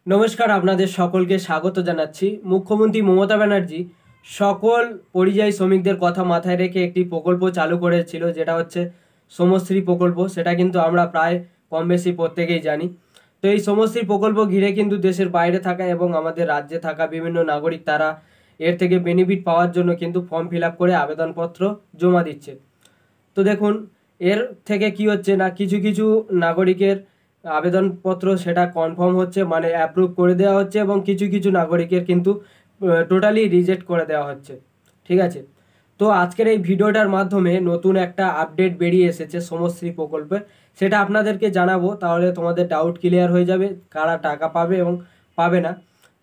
নমস্কার, আপনাদের সকলকে স্বাগত জানাচ্ছি। মুখ্যমন্ত্রী মমতা ব্যানার্জি সকল পরিযায়ী শ্রমিকদের কথা মাথায় রেখে একটি প্রকল্প চালু করেছিল, যেটা হচ্ছে শ্রমশ্রী প্রকল্প। সেটা কিন্তু আমরা প্রায় কম বেশি প্রত্যেকেই জানি। তো এই শ্রমশ্রী প্রকল্প ঘিরে কিন্তু দেশের বাইরে থাকা এবং আমাদের রাজ্যে থাকা বিভিন্ন নাগরিক তারা এর থেকে বেনিফিট পাওয়ার জন্য কিন্তু ফর্ম ফিল আপ করে আবেদনপত্র জমা দিচ্ছে। তো দেখুন, এর থেকে কি হচ্ছে না, কিছু কিছু নাগরিকের আবেদনপত্র সেটা কনফার্ম হচ্ছে, মানে অ্যাপ্রুভ করে দেওয়া হচ্ছে, এবং কিছু কিছু নাগরিকের কিন্তু টোটালি রিজেক্ট করে দেওয়া হচ্ছে। ঠিক আছে, তো আজকের এই ভিডিওটার মাধ্যমে নতুন একটা আপডেট বেরিয়ে এসেছে শ্রমশ্রী প্রকল্পে, সেটা আপনাদেরকে জানাবো। তাহলে তোমাদের ডাউট ক্লিয়ার হয়ে যাবে কারা টাকা পাবে এবং পাবে না।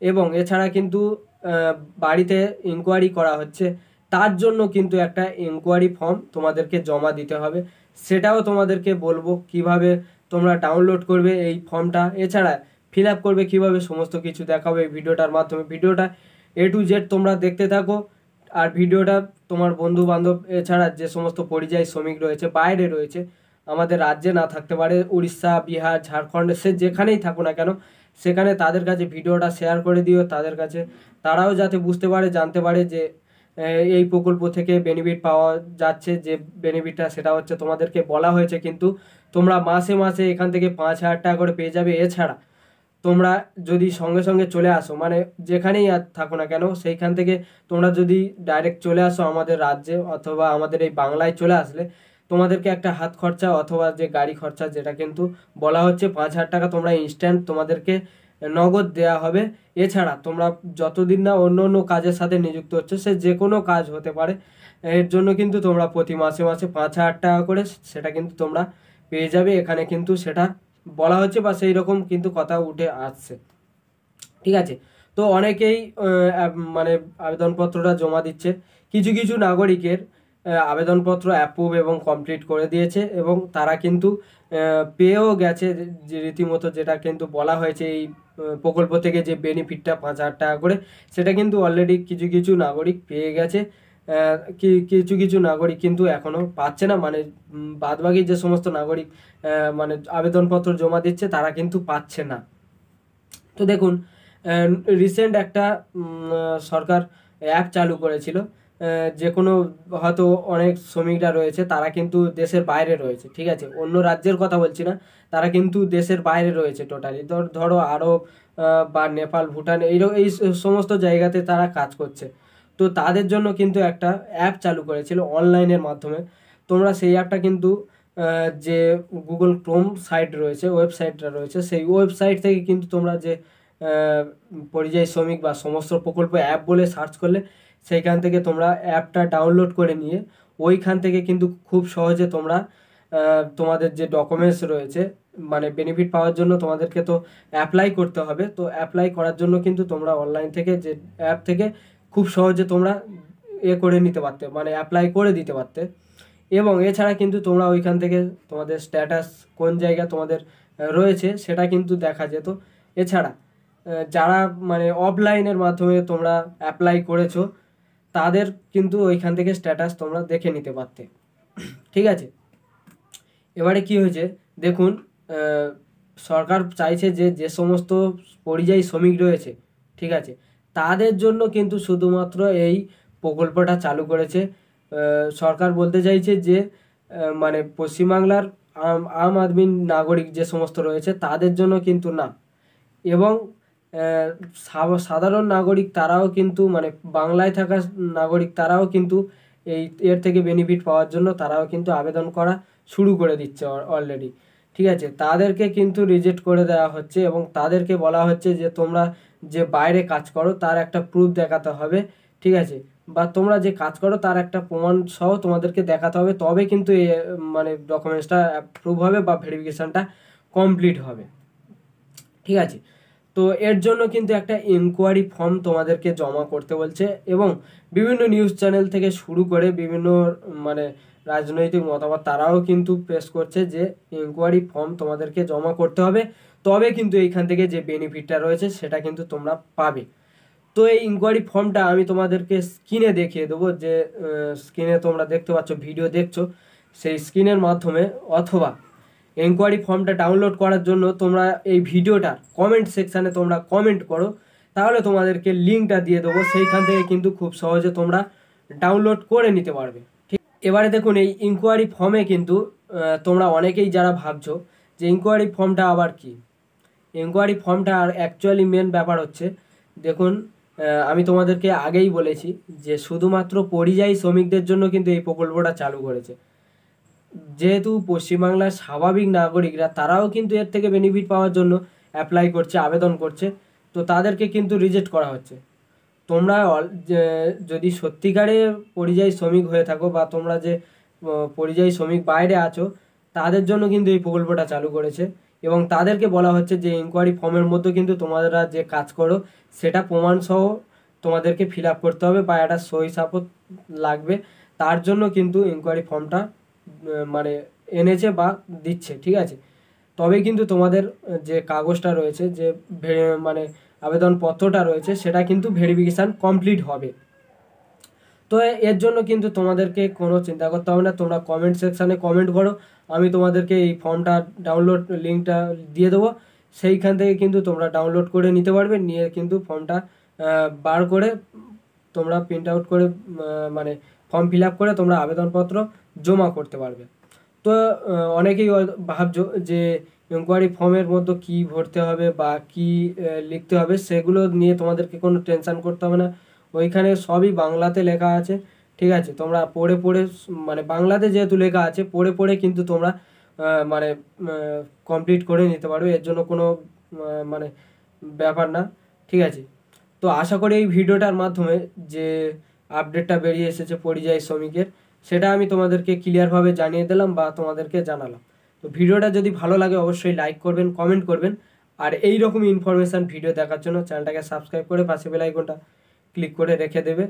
এবং এছাড়া কিন্তু বাড়িতে ইনকোয়ারি করা হচ্ছে, তার জন্য কিন্তু একটা ইনকোয়ারি ফর্ম তোমাদেরকে জমা দিতে হবে। সেটাও তোমাদেরকে বলবো কিভাবে তোমরা ডাউনলোড করবে এই ফর্মটা, এছাড়া ফিল আপ করবে কীভাবে, সমস্ত কিছু দেখাবে এই ভিডিওটার মাধ্যমে। ভিডিওটা A to Z তোমরা দেখতে থাকো। আর ভিডিওটা তোমার বন্ধু বান্ধব এছাড়া যে সমস্ত পরিযায়ী শ্রমিক রয়েছে, বাইরে রয়েছে, আমাদের রাজ্যে না থাকতে পারে, উড়িষ্যা, বিহার, ঝাড়খণ্ড, সে যেখানেই থাকো না কেন, সেখানে তাদের কাছে ভিডিওটা শেয়ার করে দিও, তাদের কাছে তারাও যাতে বুঝতে পারে, জানতে পারে যে এই প্রকল্প থেকে বেনিফিট পাওয়া যাচ্ছে। যে বেনিফিটটা সেটা হচ্ছে তোমাদেরকে বলা হয়েছে, কিন্তু তোমরা মাসে মাসে এখান থেকে 5,000 টাকা করে পেয়ে যাবে। এছাড়া তোমরা যদি সঙ্গে সঙ্গে চলে আসো, মানে যেখানেই আর থাকো না কেন, সেইখান থেকে তোমরা যদি ডাইরেক্ট চলে আসো আমাদের রাজ্যে অথবা আমাদের এই বাংলায় চলে আসলে, তোমাদেরকে একটা হাত খরচা অথবা যে গাড়ি খরচা, যেটা কিন্তু বলা হচ্ছে 5,000 টাকা তোমরা ইনস্ট্যান্ট তোমাদেরকে নগদ দেয়া হবে। এছাড়া তোমরা যতদিন না অন্য অন্য কাজের সাথে নিযুক্ত হচ্ছে, সে যে কোনো কাজ হতে পারে, এর জন্য কিন্তু তোমরা প্রতি মাসে মাসে 5,000 টাকা করে সেটা কিন্তু তোমরা পেয়ে যাবে। এখানে কিন্তু সেটা বলা হচ্ছে বা সেই রকম কিন্তু কথা উঠে আসছে। ঠিক আছে, তো অনেকেই মানে আবেদনপত্রটা জমা দিচ্ছে। কিছু কিছু নাগরিকের আবেদনপত্র অ্যাপ্রুভ এবং কমপ্লিট করে দিয়েছে, এবং তারা কিন্তু পেয়েও গেছে যে রীতিমতো যেটা কিন্তু বলা হয়েছে এই প্রকল্প থেকে যে বেনিফিটটা 5,000 টাকা করে, সেটা কিন্তু অলরেডি কিছু কিছু নাগরিক পেয়ে গেছে। কিছু কিছু নাগরিক কিন্তু এখনো পাচ্ছে না, মানে বাদবাকি যে সমস্ত নাগরিক মানে আবেদনপত্র জমা দিচ্ছে তারা কিন্তু পাচ্ছে না। তো দেখুন, রিসেন্ট একটা সরকার অ্যাপ চালু করেছিল। যে কোনো হয়তো অনেক শ্রমিকরা রয়েছে, তারা কিন্তু দেশের বাইরে রয়েছে। ঠিক আছে, অন্য রাজ্যের কথা বলছি না, তারা কিন্তু দেশের বাইরে রয়েছে টোটালি। ধরো আরব বা নেপাল, ভুটান, এই সমস্ত জায়গাতে তারা কাজ করছে। তো তাদের জন্য কিন্তু একটা অ্যাপ চালু করেছিল অনলাইনের মাধ্যমে। তোমরা সেই অ্যাপটা কিন্তু যে গুগল ক্রোম সাইট রয়েছে, ওয়েবসাইটটা রয়েছে, সেই ওয়েবসাইট থেকে কিন্তু তোমরা যে পরিযায়ী শ্রমিক বা সমস্ত প্রকল্প অ্যাপ বলে সার্চ করলে, সেইখান থেকে তোমরা অ্যাপটা ডাউনলোড করে নিয়ে ওইখান থেকে কিন্তু খুব সহজে তোমরা তোমাদের যে ডকুমেন্টস রয়েছে, মানে বেনিফিট পাওয়ার জন্য তোমাদেরকে তো অ্যাপ্লাই করতে হবে। তো অ্যাপ্লাই করার জন্য কিন্তু তোমরা অনলাইন থেকে যে অ্যাপ থেকে খুব সহজে তোমরা করে নিতে পারতে, মানে অ্যাপ্লাই করে দিতে পারতে। এবং এছাড়া কিন্তু তোমরা ওইখান থেকে তোমাদের স্ট্যাটাস কোন জায়গায় তোমাদের রয়েছে সেটা কিন্তু দেখা যেত। এছাড়া যারা মানে অফলাইনের মাধ্যমে তোমরা অ্যাপ্লাই করেছো, তাদের কিন্তু ওইখান থেকে স্ট্যাটাস তোমরা দেখে নিতে পারতে। ঠিক আছে, এবারে কি হয়েছে দেখুন, সরকার চাইছে যে যে সমস্ত পরিযায়ী শ্রমিক রয়েছে, ঠিক আছে, তাদের জন্য কিন্তু শুধুমাত্র এই প্রকল্পটা চালু করেছে। সরকার বলতে চাইছে যে মানে পশ্চিমবাংলার আম আদমি নাগরিক যে সমস্ত রয়েছে তাদের জন্য কিন্তু না। এবং সাধারণ নাগরিক তারাও কিন্তু, মানে বাংলায় থাকা নাগরিক তারাও কিন্তু এর থেকে বেনিফিট পাওয়ার জন্য তারাও কিন্তু আবেদন করা শুরু করে দিচ্ছে অলরেডি। ঠিক আছে, তাদেরকে কিন্তু রিজেক্ট করে দেওয়া হচ্ছে, এবং তাদেরকে বলা হচ্ছে যে তোমরা যে বাইরে কাজ করো তার একটা প্রুফ দেখাতে হবে। ঠিক আছে, বা তোমরা যে কাজ করো তার একটা প্রমাণ সহ তোমাদেরকে দেখাতে হবে, তবে কিন্তু মানে ডকুমেন্টসটা অ্যাপ্রুভ হবে বা ভেরিফিকেশানটা কমপ্লিট হবে। ঠিক আছে, তো এর জন্য কিন্তু একটা ইনকোয়ারি ফর্ম তোমাদেরকে জমা করতে বলছে, এবং বিভিন্ন নিউজ চ্যানেল থেকে শুরু করে বিভিন্ন মানে রাজনৈতিক মতামত তারাও কিন্তু পেশ করছে যে ইনকোয়ারি ফর্ম তোমাদেরকে জমা করতে হবে, তবে কিন্তু এইখান থেকে যে বেনিফিটটা রয়েছে সেটা কিন্তু তোমরা পাবে। তো এই ইনকোয়ারি ফর্মটা আমি তোমাদেরকে স্ক্রিনে দেখিয়ে দেবো, যে স্ক্রিনে তোমরা দেখতে পাচ্ছ, ভিডিও দেখছো, সেই স্ক্রিনের মাধ্যমে, অথবা এনকোয়ারি ফর্মটা ডাউনলোড করার জন্য তোমরা এই ভিডিওটার কমেন্ট সেকশানে তোমরা কমেন্ট করো, তাহলে তোমাদেরকে লিঙ্কটা দিয়ে দেবো, সেইখান থেকে কিন্তু খুব সহজে তোমরা ডাউনলোড করে নিতে পারবে। ঠিক, এবারে দেখুন এই ইনকোয়ারি ফর্মে কিন্তু তোমরা অনেকেই যারা ভাবছো যে ইনকোয়ারি ফর্মটা আবার কি, ইনকোয়ারি ফর্মটা আর অ্যাকচুয়ালি মেন ব্যাপার হচ্ছে, দেখুন আমি তোমাদেরকে আগেই বলেছি যে শুধুমাত্র পরিযায়ী শ্রমিকদের জন্য কিন্তু এই প্রকল্পটা চালু করেছে। যেহেতু পশ্চিমবাংলার স্বাভাবিক নাগরিকরা তারাও কিন্তু এর থেকে বেনিফিট পাওয়ার জন্য অ্যাপ্লাই করছে, আবেদন করছে, তো তাদেরকে কিন্তু রিজেক্ট করা হচ্ছে। তোমরা যদি সত্যিকারে পরিযায়ী শ্রমিক হয়ে থাকো বা তোমরা যে পরিযায়ী শ্রমিক বাইরে আছো, তাদের জন্য কিন্তু এই প্রকল্পটা চালু করেছে এবং তাদেরকে বলা হচ্ছে যে ইনকোয়ারি ফর্মের মধ্যে কিন্তু তোমরা যে কাজ করো সেটা প্রমাণসহ তোমাদেরকে ফিল আপ করতে হবে বা একটা সই সাপোর্ট লাগবে। তার জন্য কিন্তু ইনকোয়ারি ফর্মটা মানে এনেছে বা দিচ্ছে, ঠিক আছে। তবে কিন্তু তোমাদের যে কাগজটা রয়েছে, যে মানে আবেদনপত্রটা রয়েছে, সেটা কিন্তু ভেরিফিকেশান কমপ্লিট হবে। তো এর জন্য কিন্তু তোমাদেরকে কোনো চিন্তা করতে হবে না, তোমরা কমেন্ট সেকশানে কমেন্ট করো, আমি তোমাদেরকে এই ফর্মটা ডাউনলোড লিঙ্কটা দিয়ে দেবো, সেইখান থেকে কিন্তু তোমরা ডাউনলোড করে নিতে পারবে, নিয়ে কিন্তু ফর্মটা বার করে তোমরা প্রিন্ট আউট করে মানে ফর্ম ফিল আপ করে তোমরা আবেদনপত্র জমা করতে পারবে। তো অনেকেই ভাবছো যে ইনকোয়ারি ফর্মের মধ্যে কী ভরতে হবে বা কী লিখতে হবে, সেগুলো নিয়ে তোমাদেরকে কোনো টেনশন করতে হবে না, ওইখানে সবই বাংলাতে লেখা আছে, ঠিক আছে। তোমরা পড়ে পড়ে মানে বাংলাতে যেহেতু লেখা আছে, পড়ে পড়ে কিন্তু তোমরা মানে কমপ্লিট করে নিতে পারবে, এর জন্য কোনো মানে ব্যাপার না, ঠিক আছে। তো আশা করি এই ভিডিওটার মাধ্যমে যে আপডেটটা বেরিয়ে এসেছে পরিযায়ী শ্রমিকের, সেটা আমি তোমাদেরকে ক্লিয়ারভাবে জানিয়ে দিলাম বা তোমাদেরকে জানালাম। তো ভিডিওটা যদি ভালো লাগে অবশ্যই লাইক করবেন, কমেন্ট করবেন, আর এই রকম ইনফরমেশান ভিডিও দেখার জন্য চ্যানেলটাকে সাবস্ক্রাইব করে পাশে বেল আইকনটা ক্লিক করে রেখে দেবে।